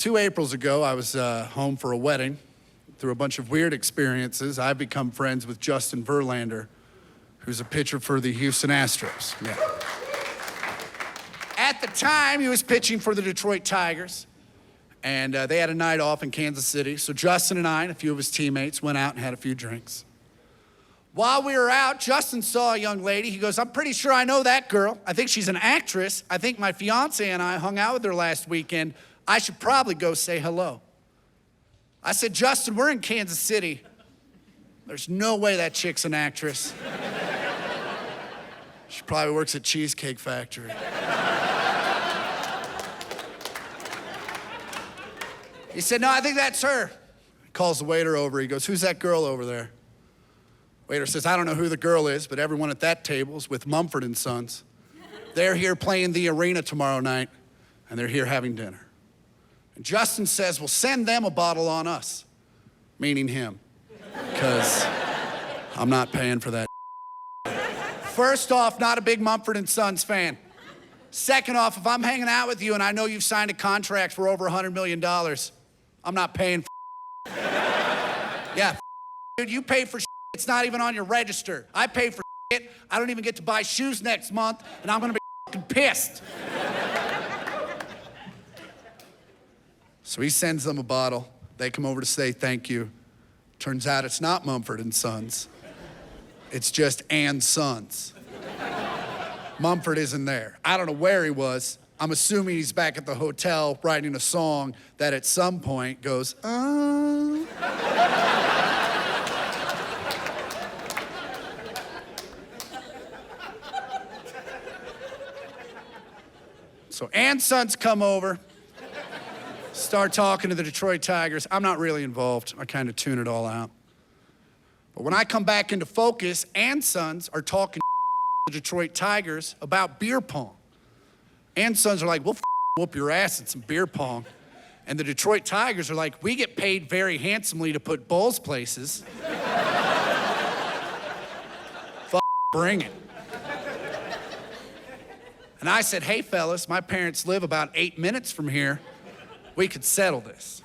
2 Aprils ago, I was home for a wedding. Through a bunch of weird experiences, I've become friends with Justin Verlander, who's a pitcher for the Houston Astros. Yeah. At the time, he was pitching for the Detroit Tigers, and they had a night off in Kansas City, so Justin and I and a few of his teammates went out and had a few drinks. While we were out, Justin saw a young lady. He goes, "I'm pretty sure I know that girl. I think she's an actress. I think my fiance and I hung out with her last weekend. I should probably go say hello." I said, "Justin, we're in Kansas City. There's no way that chick's an actress. She probably works at Cheesecake Factory." He said, "No, I think that's her." He calls the waiter over. He goes, "Who's that girl over there?" Waiter says, "I don't know who the girl is, but everyone at that table is with Mumford and Sons. They're here playing the arena tomorrow night, and they're here having dinner." And Justin says, "Well, send them a bottle on us," meaning him, because I'm not paying for that. First off, not a big Mumford and Sons fan. Second off, if I'm hanging out with you and I know you've signed a contract for over $100 million, I'm not paying for Yeah, dude, you pay for it's not even on your register. I pay for shit. I don't even get to buy shoes next month, and I'm gonna be fucking pissed. So he sends them a bottle. They come over to say thank you. Turns out it's not Mumford and Sons. It's just and Sons. Mumford isn't there. I don't know where he was. I'm assuming he's back at the hotel writing a song that at some point goes, So and Sons come over, start talking to the Detroit Tigers. I'm not really involved. I kind of tune it all out. But when I come back into focus, and Sons are talking to the Detroit Tigers about beer pong. And Sons are like, "We'll whoop your ass at some beer pong." And the Detroit Tigers are like, "We get paid very handsomely to put balls places. Bring it." And I said, "Hey, fellas, my parents live about 8 minutes from here. We could settle this."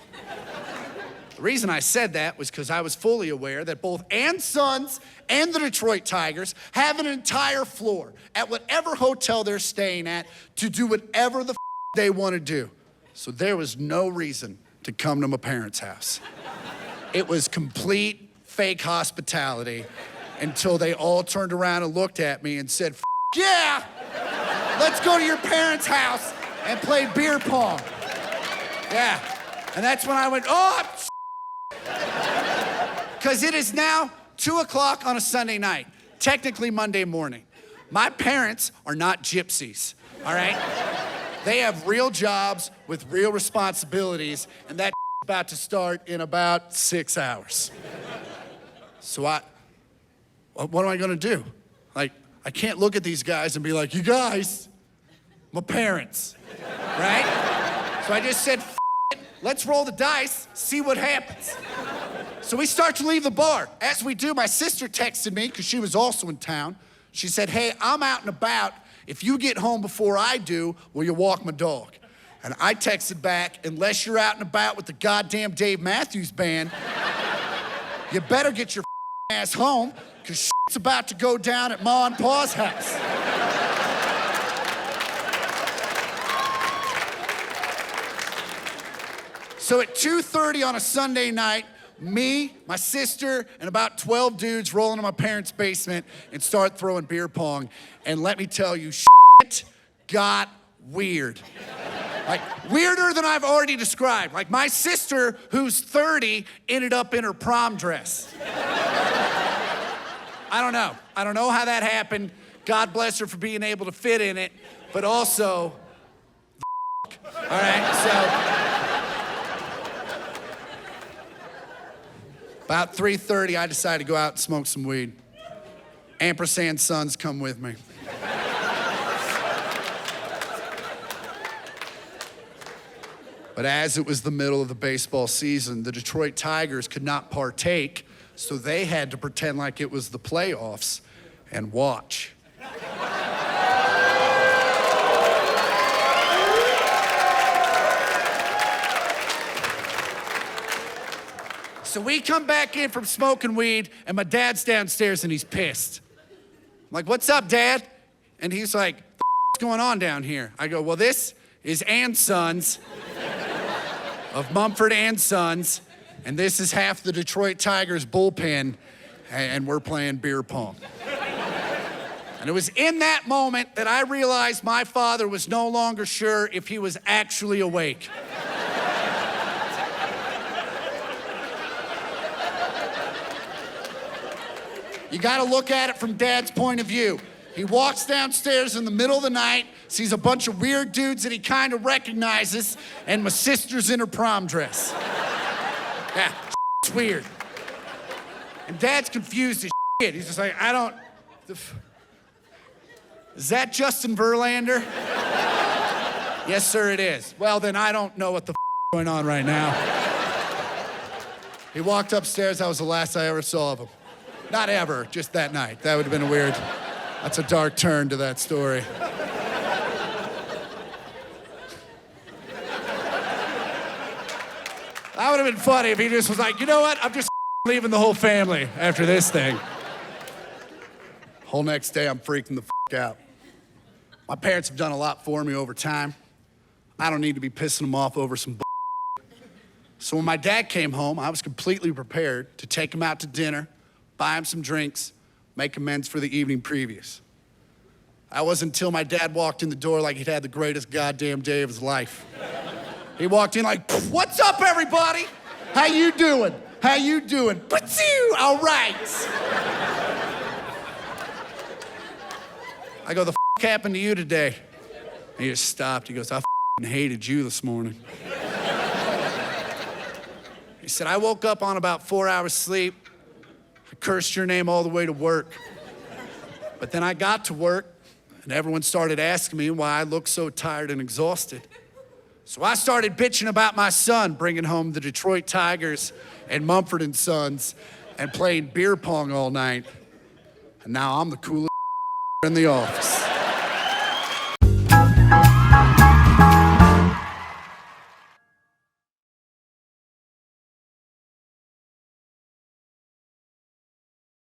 The reason I said that was because I was fully aware that both and Sons and the Detroit Tigers have an entire floor at whatever hotel they're staying at to do whatever the they want to do. So there was no reason to come to my parents' house. It was complete fake hospitality until they all turned around and looked at me and said, "Yeah, let's go to your parents' house and play beer pong." Yeah, and that's when I went, "Oh, because it is now 2 o'clock on a Sunday night, technically Monday morning. My parents are not gypsies, all right? They have real jobs with real responsibilities, and that about to start in about 6 hours. So what am I gonna do? Like, I can't look at these guys and be like, "You guys, my parents," right? So I just said, it, let's roll the dice, see what happens. So we start to leave the bar. As we do, my sister texted me, because she was also in town. She said, "Hey, I'm out and about. If you get home before I do, will you walk my dog?" And I texted back, "Unless you're out and about with the goddamn Dave Matthews Band, you better get your ass home, because shit's about to go down at Ma and Pa's house." So at 2:30 on a Sunday night, me, my sister, and about 12 dudes roll into my parents' basement and start throwing beer pong. And let me tell you, shit got weird. Like, weirder than I've already described. Like, my sister, who's 30, ended up in her prom dress. I don't know. I don't know how that happened. God bless her for being able to fit in it. But also, all right, so... About 3:30, I decided to go out and smoke some weed. Ampersand Sons come with me. But as it was the middle of the baseball season, the Detroit Tigers could not partake, so they had to pretend like it was the playoffs and watch. So we come back in from smoking weed, and my dad's downstairs, and he's pissed. I'm like, what's up, Dad? And he's like, what's going on down here? I go, well, this is and Sons of Mumford and Sons, and this is half the Detroit Tigers bullpen, and we're playing beer pong. And it was in that moment that I realized my father was no longer sure if he was actually awake. You gotta look at it from Dad's point of view. He walks downstairs in the middle of the night, sees a bunch of weird dudes that he kind of recognizes, and my sister's in her prom dress. Yeah, it's weird. And Dad's confused as shit. He's just like, is that Justin Verlander? Yes, sir, it is. Well, then I don't know what the going on right now. He walked upstairs. That was the last I ever saw of him. Not ever, just that night. That would have been that's a dark turn to that story. That would have been funny if he just was like, you know what? I'm just leaving the whole family after this thing. Whole next day, I'm freaking the out. My parents have done a lot for me over time. I don't need to be pissing them off over some So when my dad came home, I was completely prepared to take him out to dinner, buy him some drinks, make amends for the evening previous. That wasn't until my dad walked in the door like he'd had the greatest goddamn day of his life. He walked in like, what's up, everybody? How you doing? How you doing? All right. I go, the happened to you today? And he just stopped. He goes, I hated you this morning. He said, I woke up on about 4 hours sleep. I cursed your name all the way to work. But then I got to work, and everyone started asking me why I looked so tired and exhausted. So I started bitching about my son bringing home the Detroit Tigers and Mumford and Sons and playing beer pong all night. And now I'm the coolest in the office.